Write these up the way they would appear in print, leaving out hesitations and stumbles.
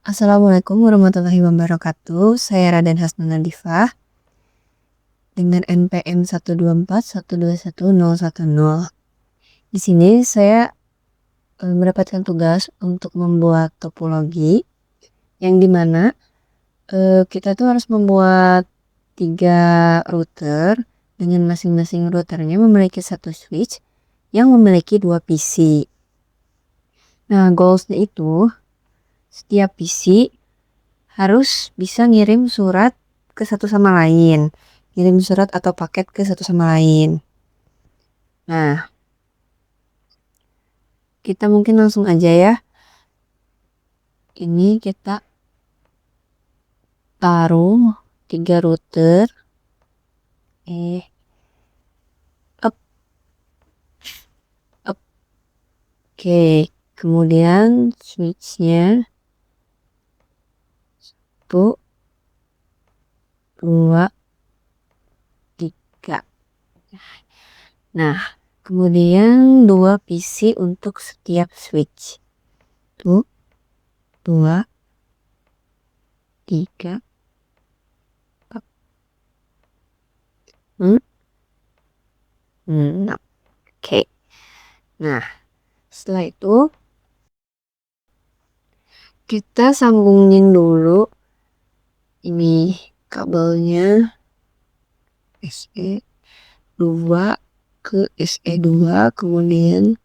Assalamualaikum warahmatullahi wabarakatuh. Saya Raden Hasnana Diva dengan NPM 124121010. Di sini saya mendapatkan tugas untuk membuat topologi yang dimana kita tuh harus membuat 3 router dengan masing-masing routernya memiliki satu switch yang memiliki 2 PC. Nah, goalsnya itu setiap PC harus bisa ngirim surat ke satu sama lain. Ngirim surat atau paket ke satu sama lain. Nah, kita mungkin langsung aja ya. Ini kita taruh 3 router. Up. Oke, kemudian switchnya 1, 2, 3. Nah, kemudian 2 PC untuk setiap switch. 1, 2, 3, 4, 6. Oke. Nah, setelah itu kita sambungin dulu ini kabelnya SE2 ke SE2, kemudian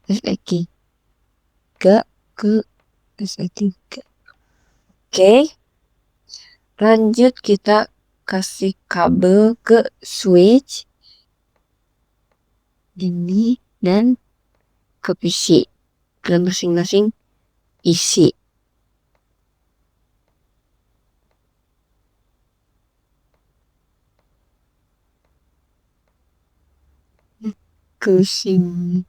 SE3 ke SE3. Oke. Lanjut kita kasih kabel ke switch ini dan ke PC ke masing-masing isi. Ke sini.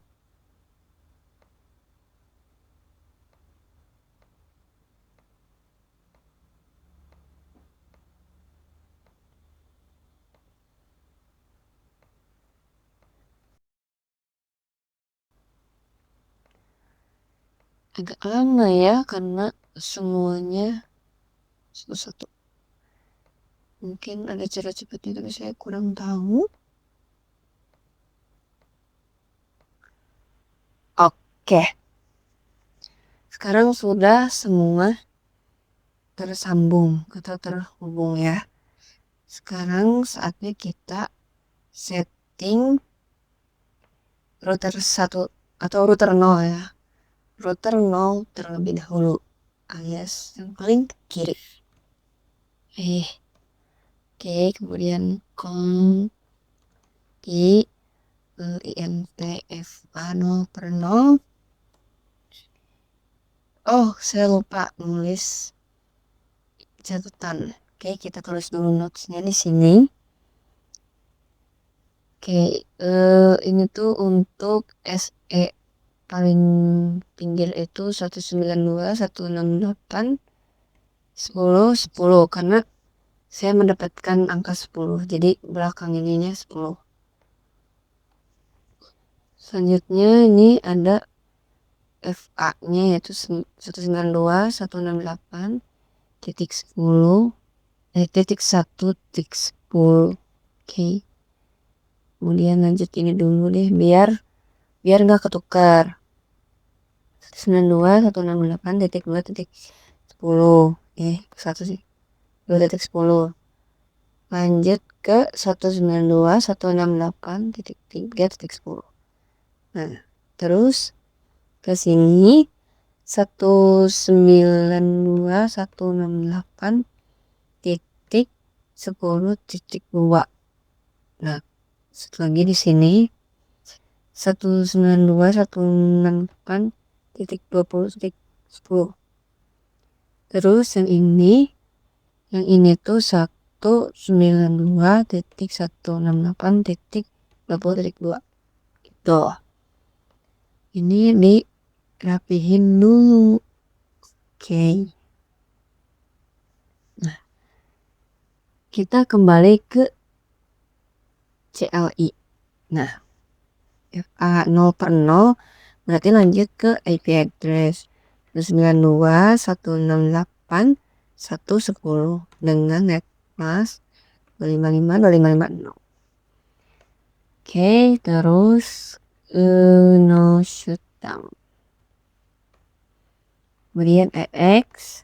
Agak lama ya karena semuanya satu-satu. Mungkin ada cara cepatnya tapi saya kurang tahu. Oke. Sekarang sudah semua tersambung atau terhubung ya. Sekarang saatnya kita setting router 1 atau router 0 ya. Router 0 terlebih dahulu alias yang paling kiri. Oke, kemudian di INTFA 0 per 0. Oh, saya lupa nulis catatan. Oke, kita tulis dulu notesnya di sini. Oke, ini tuh untuk SE paling pinggir itu 192, 168, 10, 10 karena saya mendapatkan angka 10. Jadi belakang ininya 10. Selanjutnya ini ada FA-nya yaitu 192, 168, titik 10, titik 1, titik 10. Oke. Kemudian lanjut ini dulu deh biar nggak ketukar. 192, 168, titik 2, titik 10. Satu sih. 2 titik 10. Lanjut ke 192, 168, titik 3, titik 10. Nah, terus ke sini 192, 168, titik 10, titik 2. Nah, satu lagi di sini 192, 168, titik 20, titik 10. Terus yang ini tuh 192, titik 168, titik 20, titik 2. Gitu. Ini dirapihin dulu. Oke. Nah, kita kembali ke CLI. Nah, FA 0 per 0 berarti lanjut ke IP address. 192, 168, 110 dengan net plus 255, 2550. Oke, terus no shutdown. Kemudian EX,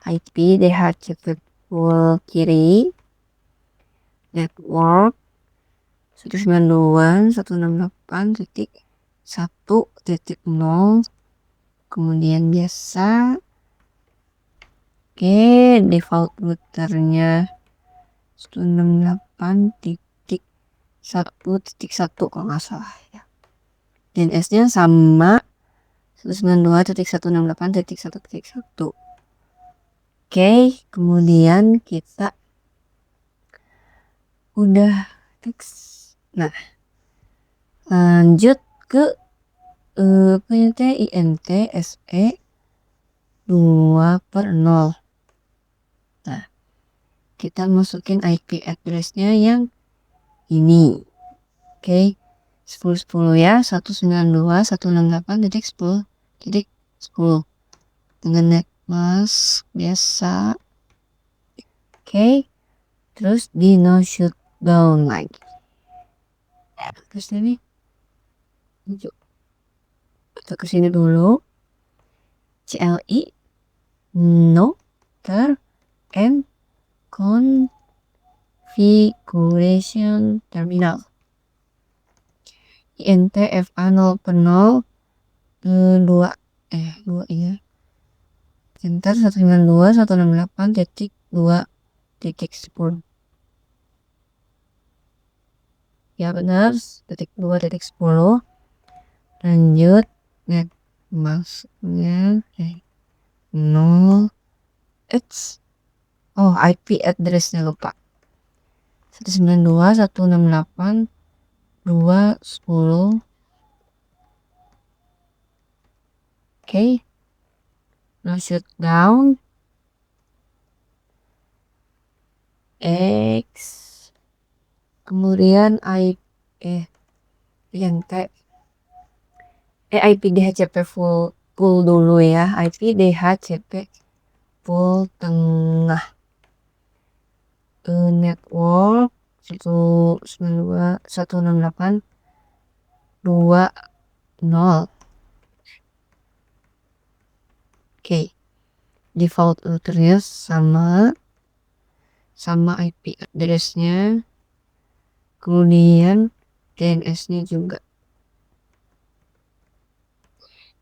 IP DHCP full kiri, network 192, 168.1.0, kemudian biasa. Oke, default routernya 168.1.1 kalau nggak salah ya. DNS-nya sama 192.168.1.1. Oke, kemudian kita udah next. Nah, lanjut ke INT SE 2/0. Nah, kita masukin IP address-nya yang ini. Oke, 1010 ya, 192.168.10.10 dengan net mask biasa. Oke, terus di no shutdown lagi. Terus ini kita kesini dulu, CLI no ter and configuration terminal. INT FA 0/0 2 iya. Enter 192.168.2.10. Ya benar, .2.10. Lanjut, net masknya 0 IP addressnya lupa, 192.168.2.10. Oke, no shutdown X, kemudian INT IP DHCP full dulu ya, IP DHCP full tengah, network 192.168.2.0. Oke, default routernya sama IP addressnya, kemudian DNS-nya juga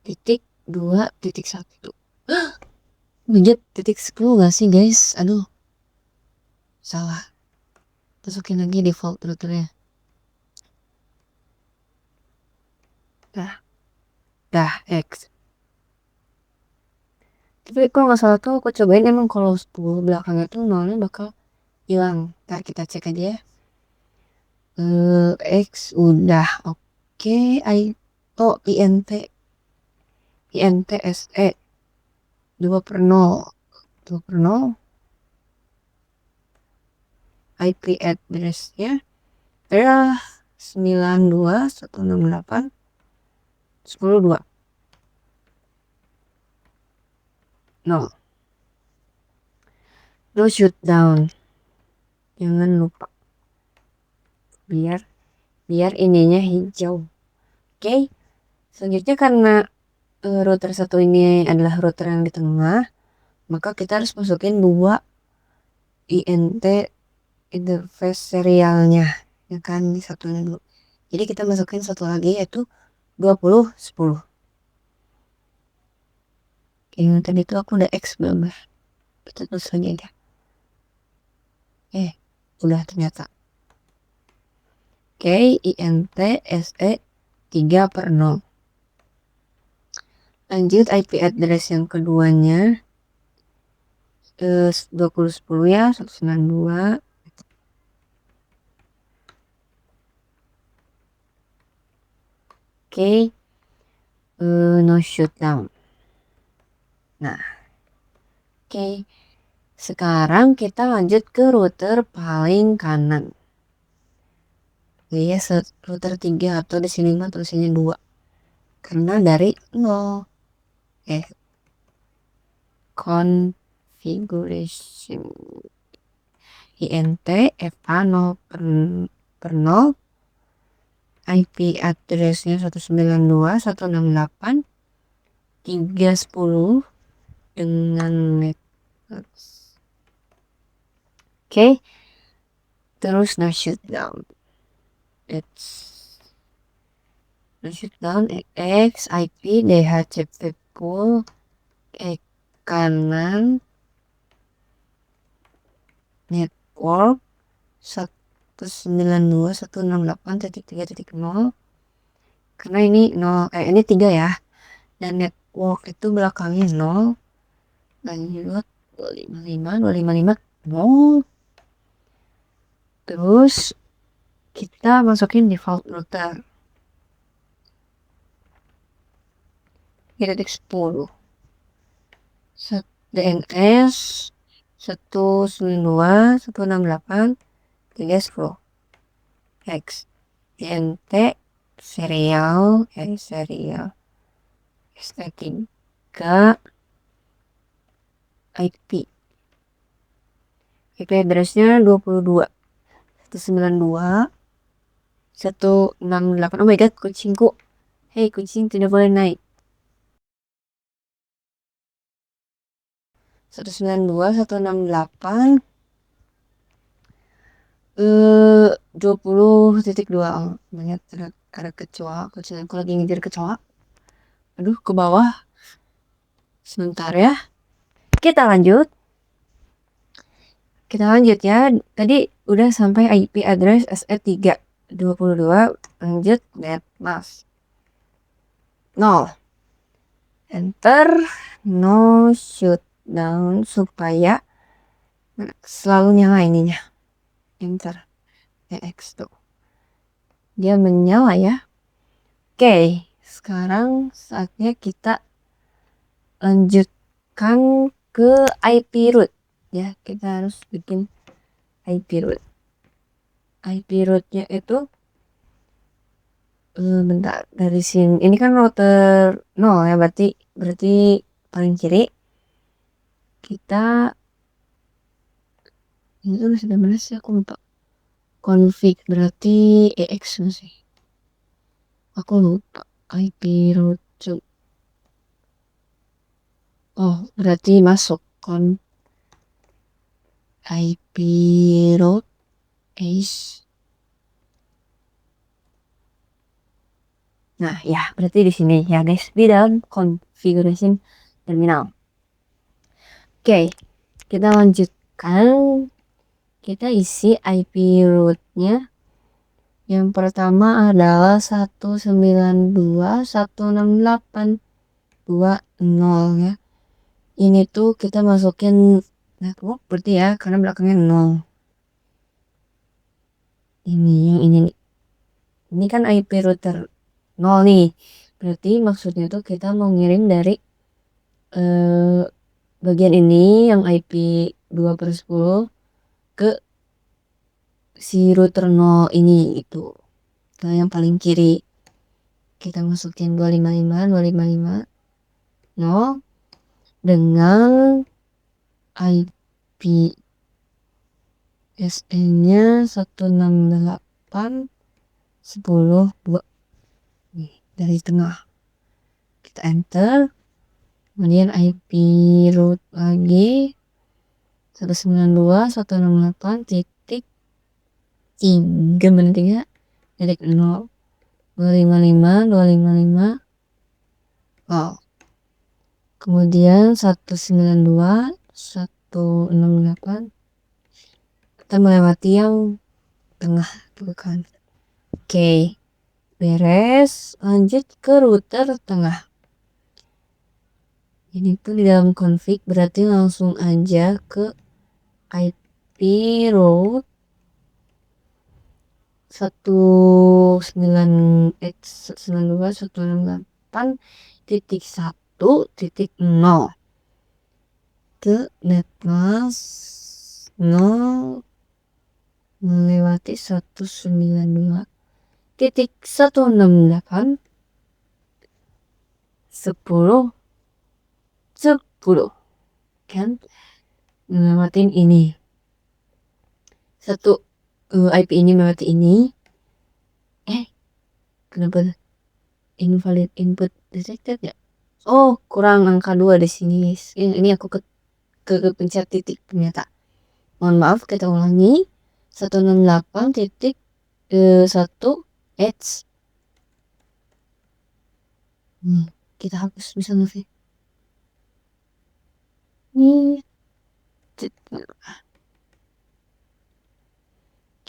.2.1. Menjadi .10 gak sih guys? Aduh, salah. Masukin lagi default routernya. Dah X. Tapi kalau nggak salah tuh aku cobain emang kalau 10 belakangnya tuh nolnya bakal hilang. Ntar kita cek aja ya. X udah oke. INT SE 2/0 IP address-nya adalah 92.168.10.2. No shutdown, jangan lupa biar ininya hijau. Oke, selanjutnya karena router satu ini adalah router yang di tengah, maka kita harus masukin 2 INT interface serialnya, ya kan, ini satunya dulu. Jadi kita masukin satu lagi yaitu 2010. Yang tadi itu aku udah X belum ya? Kita terus lagi aja. Udah ternyata. Oke, INT SE 3/0. Lanjut IP address yang keduanya 2010 ya, 192. Oke, no shutdown. Nah, oke, sekarang kita lanjut ke router paling kanan. Ya, router 3 atau di sini mah tulisannya 2 karena dari 0. configuration int fa 0 per 0, IP addressnya 192.168.310 dengan network. Oke, terus no shutdown. No shutdown x IP DHCP pool kanan network 192.168.3.0 karena ini 0 ini 3 ya, dan network itu belakangnya 0, lanjut 255 0. Terus kita masukin default router 3.10 DNS 192.168.3.10 X INT serial ST3 IP addressnya 22.192.168. Oh my god, kucingku. Hei kucing, tidak boleh naik. 192.168 20.2. Banyak ada kecoa, kucingku lagi ngejar kecoa. Aduh, ke bawah. Sebentar ya. Kita lanjut ya. Tadi udah sampai IP address SE3 22. Lanjut netmask 0. Enter. No shutdown supaya selalu nyala ininya. Enter. X tuh. Dia menyala ya. Oke, sekarang saatnya kita lanjutkan ke IP root ya. Kita harus bikin IP root. IP rootnya itu bentar, dari sini ini kan router 0 ya, berarti paling kiri. Kita ini tuh sudah mana sih, aku lupa. Config berarti EX sih, aku lupa. IP root berarti masuk IP root ACE. Nah ya, berarti di sini ya guys, di dalam configuration terminal. Oke, kita lanjutkan. Kita isi IP rootnya. Yang pertama adalah 192.168.2.0 ya. Ini tuh kita masukin network berarti ya, karena belakangnya 0. Ini yang ini kan IP router 0 nih. Berarti maksudnya tuh kita mau ngirim dari bagian ini yang IP 2/10 ke si router 0 ini itu. Nah, yang paling kiri kita masukin 255 0 dengan IP SE-nya 168.10.2. Nih, dari tengah. Kita enter. Kemudian IP root lagi 192.168.3.0 255 0. Kemudian 192.168 kita melewati yang tengah tuh kan. Oke, beres. Lanjut ke router tengah. Ini tuh di dalam config berarti langsung aja ke IP root 192.168.1.0 ke netmask 0 melewati 192.168.10.10. kan ngelewatin ini satu IP ini melewati ini. Kenapa invalid input detected ya? Oh, kurang angka 2 di sini. Ini aku kepencet titik ternyata. Mohon maaf, kita ulangi. 168.1 H. Kita hapus misalnya sih. Ini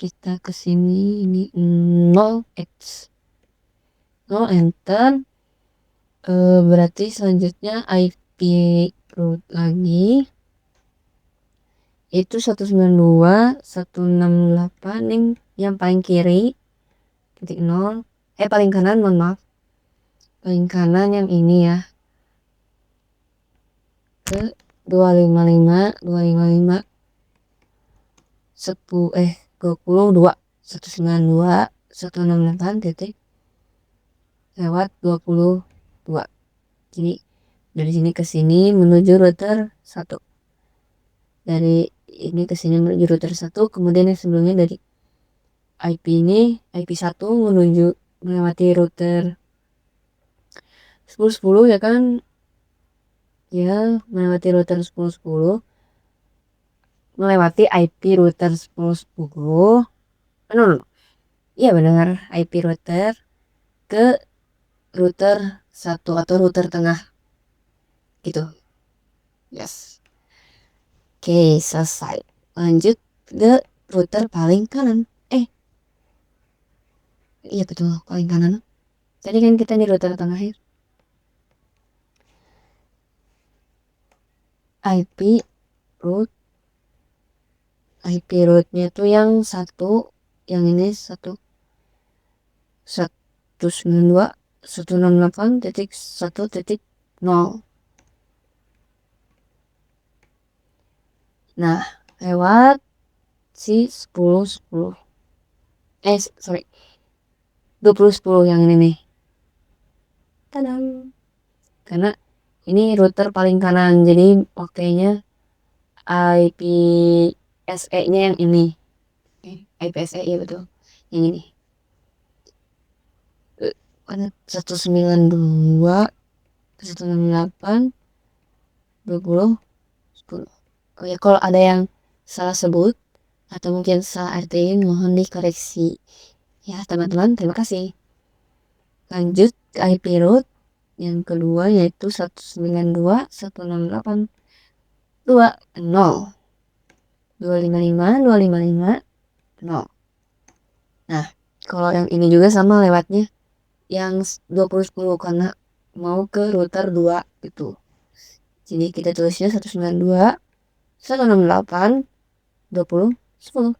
kita ke sini, ini 0x 0 enter. Berarti selanjutnya IP root lagi itu 192.168 yang paling kiri titik 0 paling kanan, mohon maaf, paling kanan yang ini ya, ke 255 10 22 192 168 titik lewat 22. Jadi dari sini ke sini menuju router 1, dari ini ke sini menuju router 1, kemudian yang sebelumnya dari IP ini IP 1 menuju melewati router 1010 ya kan, ya melewati router 1010, melewati IP router 1010. No, iya benar, IP router ke router 1 atau router tengah gitu. Yes. Oke, selesai. Lanjut ke router paling kanan. Iya betul, paling kanan. Tadi kan kita di router tengah ya. IP rootnya tuh yang satu, yang ini 192.168.1.0. Nah, lewat si 1010 sorry 2010 yang ini nih. Tadang. Karena ini router paling kanan, jadi pakainya IP SE nya yang ini. IP SE ya betul, yang ini 192 168 20 10. Oh ya, kalau ada yang salah sebut atau mungkin salah artiin mohon dikoreksi ya teman-teman, terima kasih. Lanjut ke IP root yang kedua yaitu 192.168.2.0 255.255.0. Nah, kalau yang ini juga sama lewatnya yang 2010 karena mau ke router 2 gitu. Jadi kita tulisnya 192.168.20.10.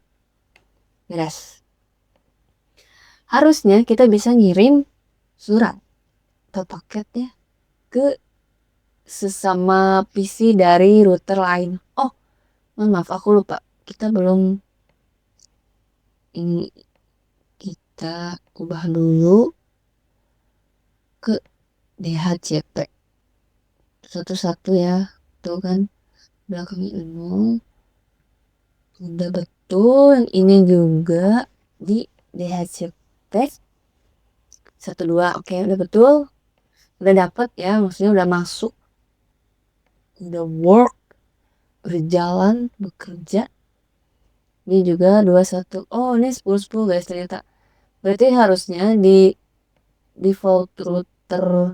Beres. Harusnya kita bisa ngirim surat atau paket ya ke sesama PC dari router lain. Oh, maaf aku lupa. Kita belum ini, kita ubah dulu ke DHCP 11 ya. Tuh kan belakangnya 0. Udah betul, yang ini juga di DHCP 12. Oke, udah betul. Udah dapet ya, maksudnya udah masuk. Udah work, berjalan, bekerja. Ini juga 21. Oh, ini 1010 guys ternyata. Berarti harusnya di default router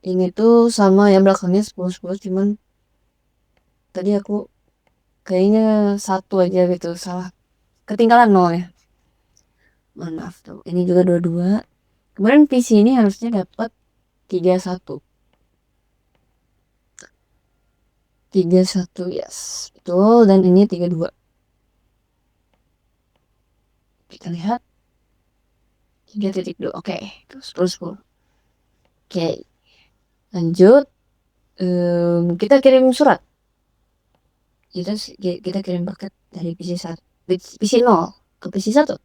ini tuh sama ya, belakangnya 1010, cuman tadi aku kayaknya 1 aja gitu, salah. Ketinggalan 0 ya. Mohon maaf tuh. Ini juga 22. Kemudian PC ini harusnya dapat 31. 31, yes. Betul, dan ini 32. Kita lihat 3.2. Oke, terus 10. Oke. Lanjut, kita kirim surat. Kita kirim paket dari PC 1, PC 0 ke PC 1.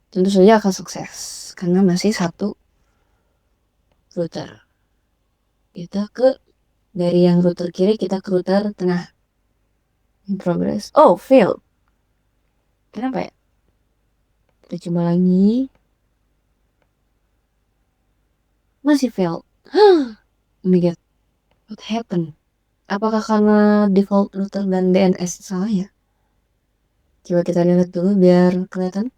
Tentu saja akan sukses karena masih satu router. Kita ke dari yang router kiri kita ke router tengah. In progress. Oh, failed. Kenapa ya? Kita coba lagi. Masih failed. Oh my god. What happened? Apakah karena default router dan DNS salah ya? Coba kita lihat dulu biar kelihatan.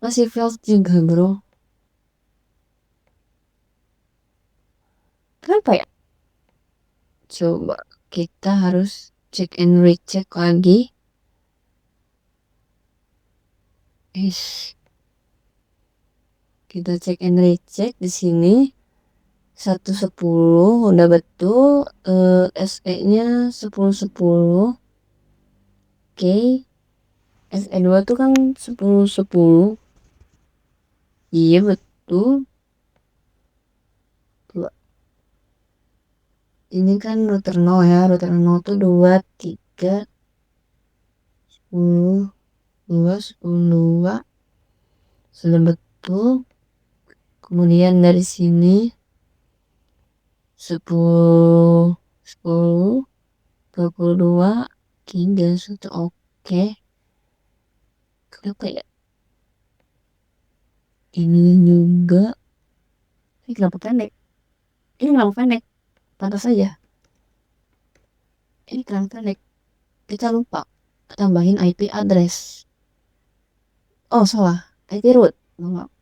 Masih failed juga bro. Kenapa ya? Coba kita harus check and recheck lagi. Kita cek and recheck di sini 110 udah betul. SE-nya 1010. Oke. SE2 tuh kan 1010. Iya betul. Ini kan router 0 ya. Router 0 tuh 2 3 10 2 10 2 sudah betul. Kemudian dari sini 10 10 22 3 1. Oke. Kenapa ya? Ini juga. Ini kenapa pendek? Ini kenapa pendek? Pantas saja. Ini kenapa pendek? Kita lupa tambahin IP address. Oh salah. IP root. Maaf.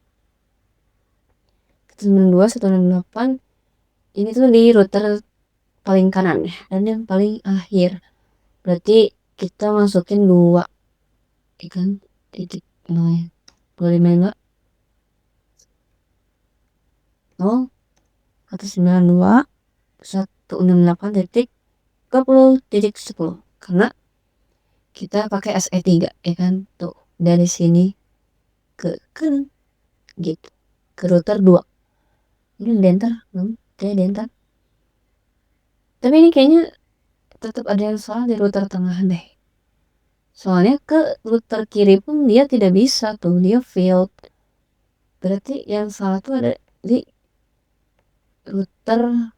192.168. Ini tuh di router paling kanan ya. Dan yang paling akhir. Berarti kita masukin 2. Ikan titik 0. Boleh main enggak? 0 192 168 titik 20 titik 10 karena kita pakai SE3 ya kan tuh dari sini ke gitu ke router 2 ini enter kayak enter tapi ini kayaknya tetap ada yang salah di router tengah deh soalnya ke router kiri pun dia tidak bisa tuh dia failed berarti yang salah tuh ada di router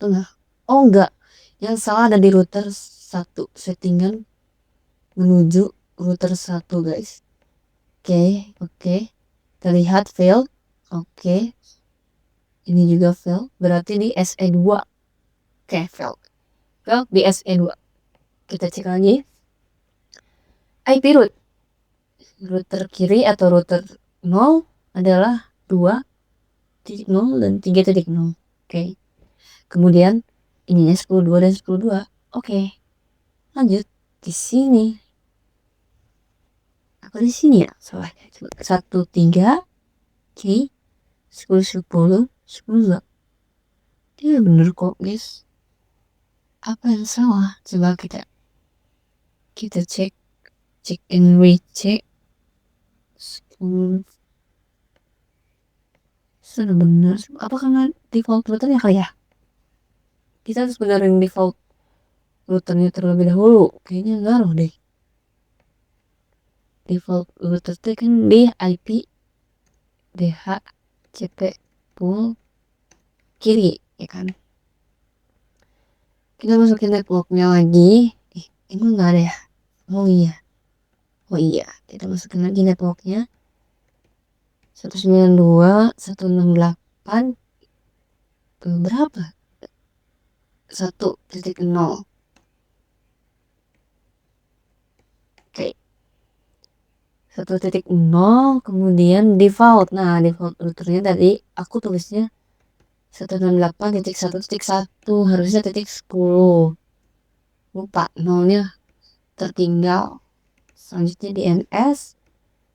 tengah oh enggak yang salah ada di router 1 settingan menuju router 1 guys oke terlihat failed oke ini juga failed berarti di SE2 oke failed di SE2 kita cek lagi IP root router kiri atau router 0 adalah 2.0 dan 3.0 oke kemudian ininya 10.2 dan 10.2 oke lanjut di sini aku di sini ya salahnya 1.3 oke 10.10 10.2 iya bener kok guys apa yang salah coba kita cek and recheck 10 sudah benar apa karena default routernya kali ya kita harus benerin default routernya terlebih dahulu kayaknya ngaruh deh default router itu kan di IP DHCP pool kiri ya kan kita masukin networknya lagi ini enggak ada ya oh iya kita masukin lagi networknya 192 168 berapa 1.0 oke 1.0 kemudian default nah default routernya tadi aku tulisnya 168.1.1 harusnya titik 10 lupa nolnya tertinggal selanjutnya DNS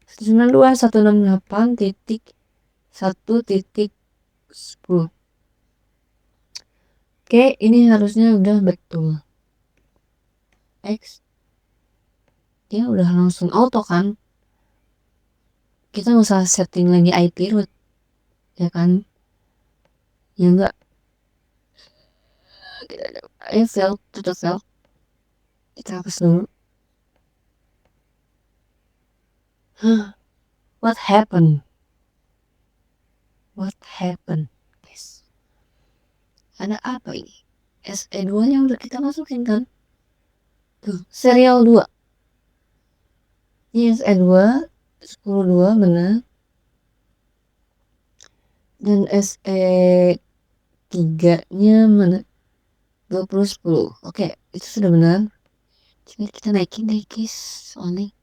192.168.1.10 oke ini harusnya udah betul X dia udah langsung auto kan kita nggak usah setting lagi IP root ya kan ya enggak fail tutup fail kita hapus dulu what happened What happened, guys? Ada apa ini? SE2 nya udah kita masukin kan? Tuh, serial 2. Ini SE2, 10-2 benar. Dan SE3 nya mana? 20-10. Oke, itu sudah benar. Coba kita naikin deh guys, soalnya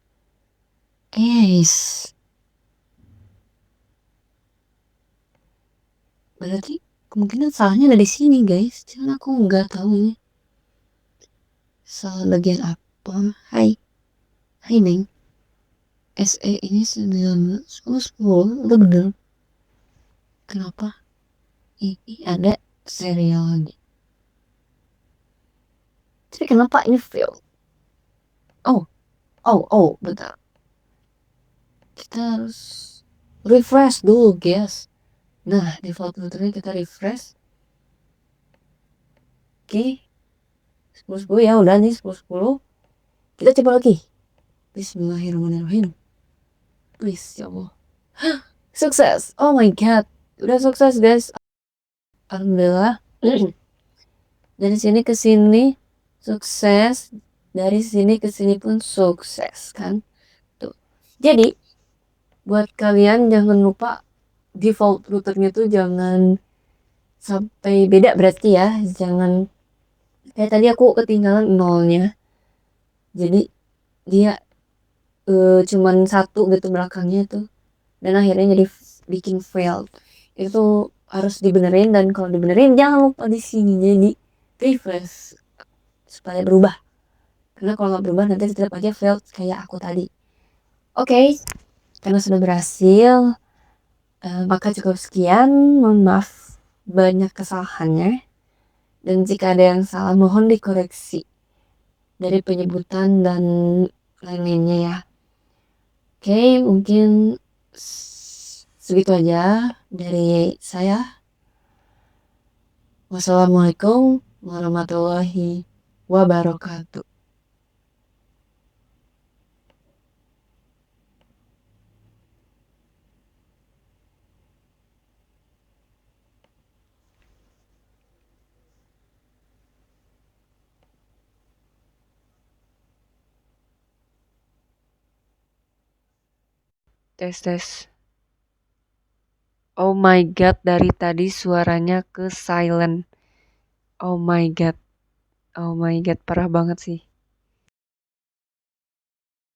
berarti kemungkinan salahnya ada di sini guys, cuman aku nggak tahu ini salah bagian apa. Hai Neng, SE ini 9-10 udah bener. Kenapa ini ada serial lagi? Tapi kenapa ini fail? Oh, bentar. Kita harus refresh dulu guys. Nah, default filternya kita refresh. Oke, 10-10 ya udah nih 10-10. Kita coba lagi. Bismillahirrahmanirrahim. Please ya Allah. Sukses. Oh my god. Udah sukses guys. Alhamdulillah. Dari sini ke sini sukses. Dari sini ke sini pun sukses kan. Tuh. Jadi buat kalian jangan lupa default routernya tuh jangan sampai beda berarti ya. Jangan kayak tadi aku ketinggalan nolnya. Jadi dia cuman satu gitu belakangnya tuh. Dan akhirnya jadi bikin failed. Itu harus dibenerin, dan kalau dibenerin jangan lupa di sini jadi refresh supaya berubah, karena kalau nggak berubah nanti tetap aja failed kayak aku tadi. Oke, karena sudah berhasil, maka cukup sekian. Mohon maaf banyak kesalahannya, dan jika ada yang salah mohon dikoreksi dari penyebutan dan lain-lainnya ya. Oke, mungkin segitu aja dari saya. Wassalamualaikum warahmatullahi wabarakatuh. Tes tes. Oh my god, dari tadi suaranya ke silent. Oh my god. Oh my god, parah banget sih.